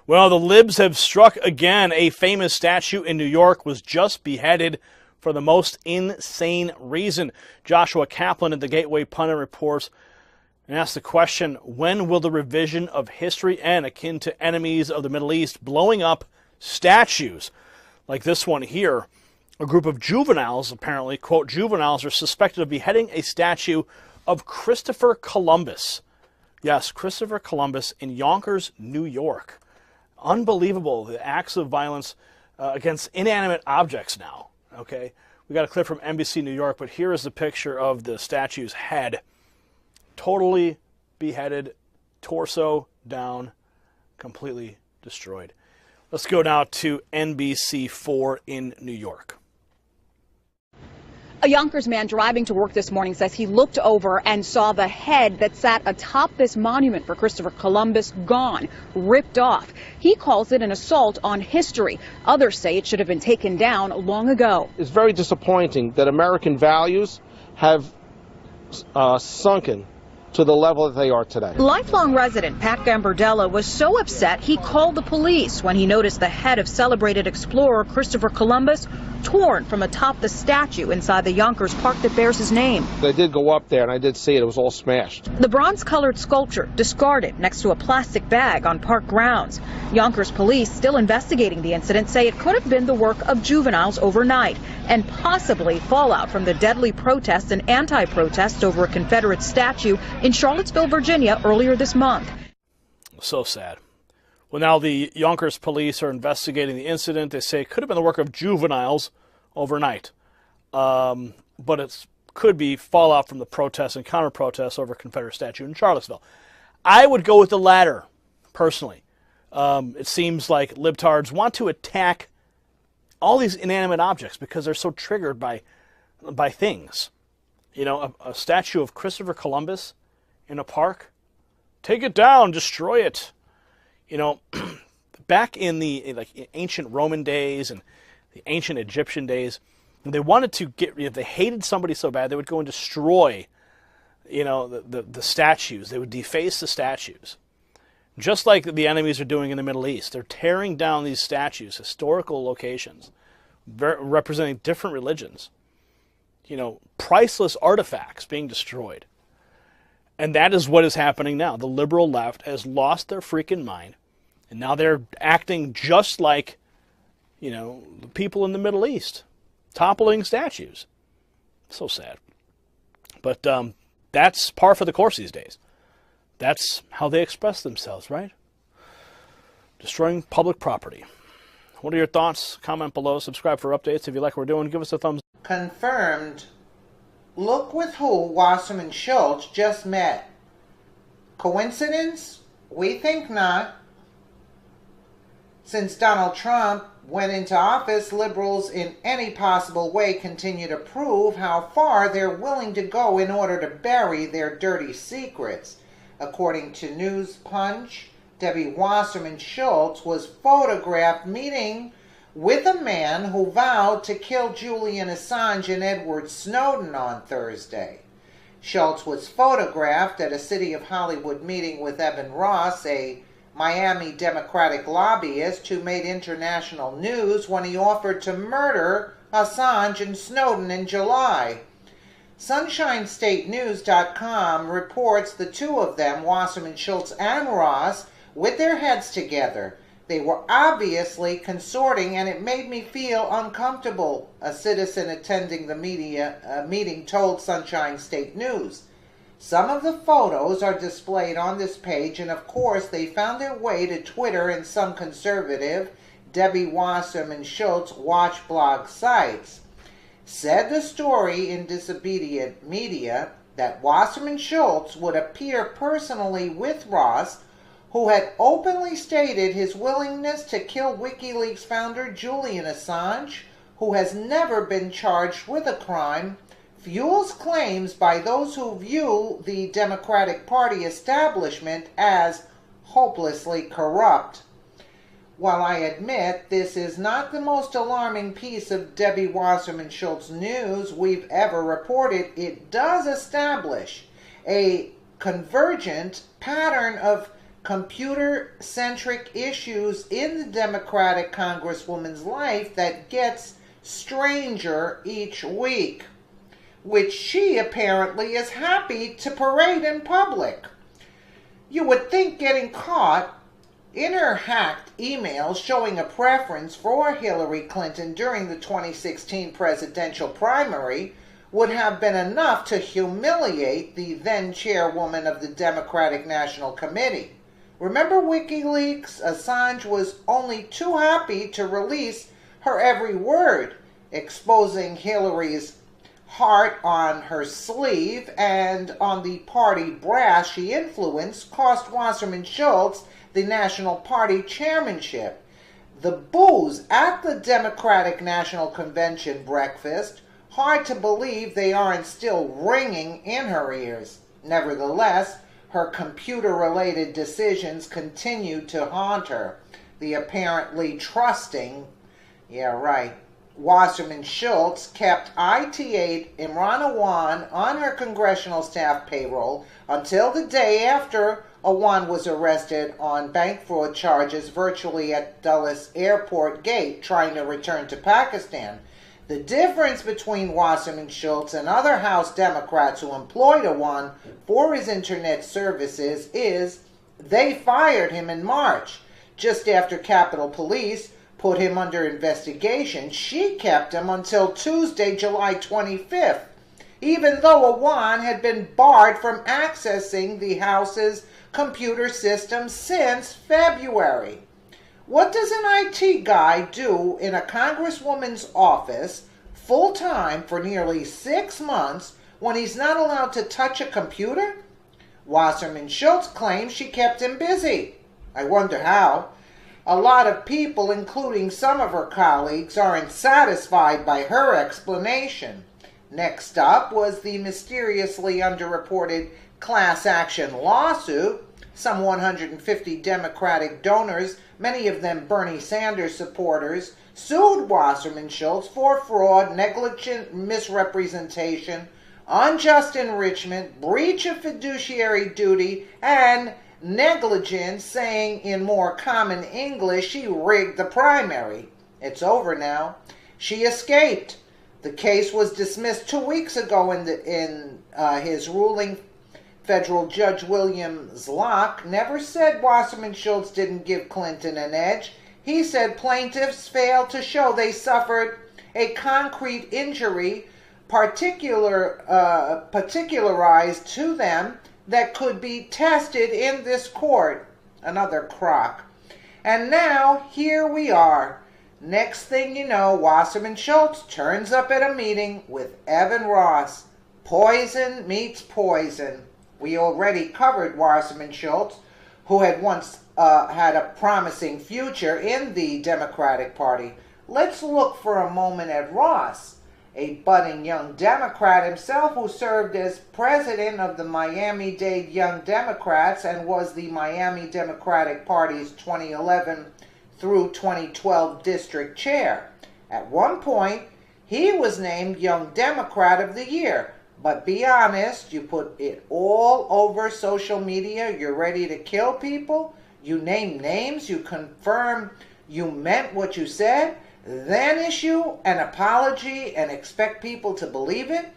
Well, the libs have struck again. A famous statue in New York was just beheaded for the most insane reason. Joshua Kaplan at the Gateway Pundit reports and asks the question, when will the revision of history end, akin to enemies of the Middle East blowing up statues like this one here? A group of juveniles, apparently, quote, juveniles are suspected of beheading a statue of Christopher Columbus. Yes, Christopher Columbus in Yonkers, New York. Unbelievable, the acts of violence against inanimate objects now, okay? We got a clip from NBC New York, but here is the picture of the statue's head. Totally beheaded, torso down, completely destroyed. Let's go now to NBC4 in New York. A Yonkers man driving to work this morning says he looked over and saw the head that sat atop this monument for Christopher Columbus gone, ripped off. He calls it an assault on history. Others say it should have been taken down long ago. It's very disappointing that American values have sunken to the level that they are today. Lifelong resident Pat Gambardella was so upset he called the police when he noticed the head of celebrated explorer Christopher Columbus torn from atop the statue inside the Yonkers park that bears his name. I did go up there and I did see it. It was all smashed. The bronze-colored sculpture discarded next to a plastic bag on park grounds. Yonkers police, still investigating the incident, say it could have been the work of juveniles overnight and possibly fallout from the deadly protests and anti-protests over a Confederate statue in Charlottesville, Virginia earlier this month. So sad. Well, now the Yonkers police are investigating the incident. They say it could have been the work of juveniles overnight. But it could be fallout from the protests and counter-protests over a Confederate statue in Charlottesville. I would go with the latter, personally. It seems like libtards want to attack all these inanimate objects because they're so triggered by things. You know, a statue of Christopher Columbus in a park, take it down, destroy it. You know, back in the ancient Roman days and the ancient Egyptian days, they wanted to get, if they hated somebody so bad, they would go and destroy, you know, the statues. They would deface the statues. Just like the enemies are doing in the Middle East. They're tearing down these statues, historical locations, representing different religions. You know, priceless artifacts being destroyed. And that is what is happening now. The liberal left has lost their freaking mind. And now they're acting just like, you know, the people in the Middle East. Toppling statues. So sad. But that's par for the course these days. That's how they express themselves, right? Destroying public property. What are your thoughts? Comment below. Subscribe for updates. If you like what we're doing, give us a thumbs up. Confirmed. Look with who Wasserman Schultz just met. Coincidence? We think not. Since Donald Trump went into office, liberals in any possible way continue to prove how far they're willing to go in order to bury their dirty secrets. According to News Punch, Debbie Wasserman Schultz was photographed meeting with a man who vowed to kill Julian Assange and Edward Snowden on Thursday. Schultz was photographed at a City of Hollywood meeting with Evan Ross, a Miami Democratic lobbyist who made international news when he offered to murder Assange and Snowden in July. SunshineStateNews.com reports the two of them, Wasserman Schultz and Ross, with their heads together. They were obviously consorting, and it made me feel uncomfortable, a citizen attending the meeting told Sunshine State News. Some of the photos are displayed on this page, and of course they found their way to Twitter and some conservative Debbie Wasserman Schultz watch blog sites. Said the story in Disobedient Media that Wasserman Schultz would appear personally with Ross, who had openly stated his willingness to kill WikiLeaks founder Julian Assange, who has never been charged with a crime, fuels claims by those who view the Democratic Party establishment as hopelessly corrupt. While I admit this is not the most alarming piece of Debbie Wasserman Schultz news we've ever reported, it does establish a convergent pattern of computer-centric issues in the Democratic Congresswoman's life that gets stranger each week, which she apparently is happy to parade in public. You would think getting caught in her hacked emails showing a preference for Hillary Clinton during the 2016 presidential primary would have been enough to humiliate the then chairwoman of the Democratic National Committee. Remember WikiLeaks? Assange was only too happy to release her every word, exposing Hillary's heart on her sleeve and on the party brass she influenced cost Wasserman Schultz the National Party chairmanship. The boos at the Democratic National Convention breakfast, hard to believe they aren't still ringing in her ears. Nevertheless, her computer-related decisions continue to haunt her. The apparently trusting, Wasserman Schultz kept IT aide Imran Awan on her congressional staff payroll until the day after Awan was arrested on bank fraud charges virtually at Dulles Airport gate trying to return to Pakistan. The difference between Wasserman Schultz and other House Democrats who employed Awan for his internet services is they fired him in March. Just after Capitol Police put him under investigation, she kept him until Tuesday, July 25th, even though Awan had been barred from accessing the House's computer system since February. What does an IT guy do in a congresswoman's office full-time for nearly 6 months when he's not allowed to touch a computer? Wasserman Schultz claims she kept him busy. I wonder how. A lot of people, including some of her colleagues, aren't satisfied by her explanation. Next up was the mysteriously underreported class action lawsuit. Some 150 Democratic donors, many of them Bernie Sanders supporters, sued Wasserman Schultz for fraud, negligent misrepresentation, unjust enrichment, breach of fiduciary duty, and negligence, saying in more common English she rigged the primary. It's over now. She escaped. The case was dismissed 2 weeks ago in his ruling. Federal Judge William Zlock never said Wasserman Schultz didn't give Clinton an edge. He said plaintiffs failed to show they suffered a concrete injury particularized to them that could be tested in this court. Another crock. And now, here we are. Next thing you know, Wasserman Schultz turns up at a meeting with Evan Ross. Poison meets poison. We already covered Wasserman Schultz, who had once had a promising future in the Democratic Party. Let's look for a moment at Ross, a budding young Democrat himself who served as president of the Miami-Dade Young Democrats and was the Miami Democratic Party's 2011 through 2012 district chair. At one point, he was named Young Democrat of the Year. But be honest, you put it all over social media, you're ready to kill people, you name names, you confirm you meant what you said, then issue an apology and expect people to believe it.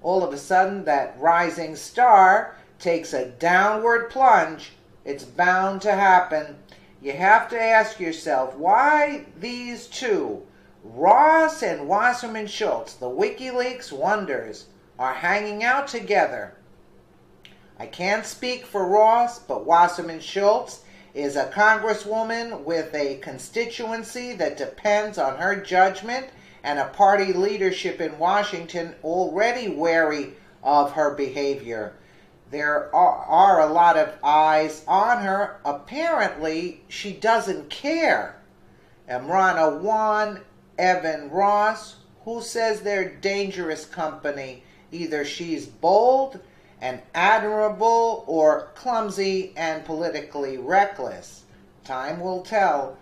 All of a sudden, that rising star takes a downward plunge. It's bound to happen. You have to ask yourself, why these two, Ross and Wasserman Schultz, the WikiLeaks wonders, are hanging out together. I can't speak for Ross, but Wasserman Schultz is a congresswoman with a constituency that depends on her judgment and a party leadership in Washington already wary of her behavior. There are a lot of eyes on her. Apparently, she doesn't care. Imran Awan, Evan Ross, who says they're dangerous company? Either she's bold and admirable or clumsy and politically reckless. Time will tell.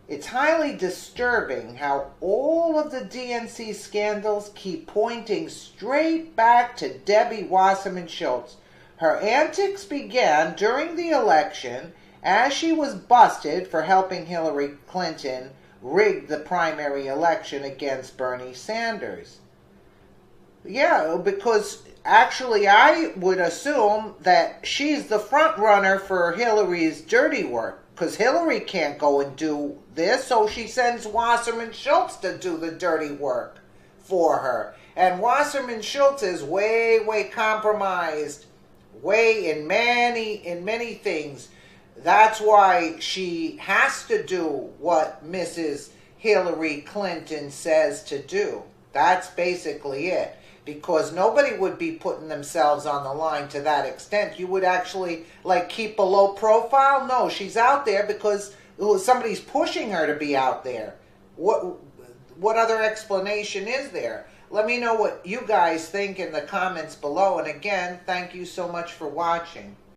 It's highly disturbing how all of the DNC scandals keep pointing straight back to Debbie Wasserman Schultz. Her antics began during the election as she was busted for helping Hillary Clinton rig the primary election against Bernie Sanders. Yeah, because actually I would assume that she's the front runner for Hillary's dirty work, because Hillary can't go and do this, so she sends Wasserman Schultz to do the dirty work for her. And Wasserman Schultz is way compromised, in many things. That's why she has to do what Mrs. Hillary Clinton says to do. That's basically it. Because nobody would be putting themselves on the line to that extent. You would actually, like, keep a low profile? No, she's out there because somebody's pushing her to be out there. What other explanation is there? Let me know what you guys think in the comments below. And again, thank you so much for watching.